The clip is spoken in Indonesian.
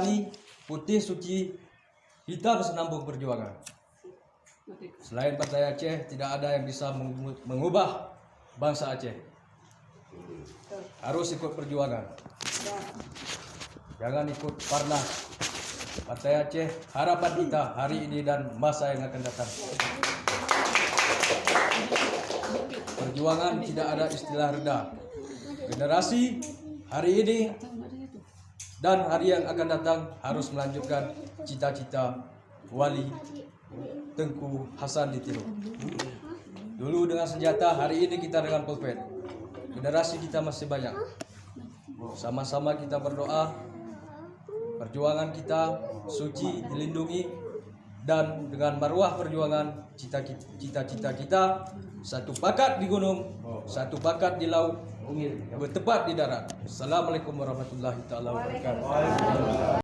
Ini putih suci, hitam senambung perjuangan. Selain Partai Aceh, tidak ada yang bisa mengubah bangsa Aceh. Harus ikut perjuangan. Jangan ikut Parnas. Partai Aceh, harapan kita hari ini dan masa yang akan datang. Perjuangan tidak ada istilah reda. Generasi hari ini dan hari yang akan datang harus melanjutkan cita-cita Wali Tengku Hasan Ditiro. Dulu dengan senjata, hari ini kita dengan pulpen. Generasi kita masih banyak. Sama-sama kita berdoa, perjuangan kita suci, dilindungi, dan dengan marwah perjuangan cita-cita kita satu pakat di gunung, satu pakat di laut, bertepat di darat. Assalamualaikum warahmatullahi wabarakatuh.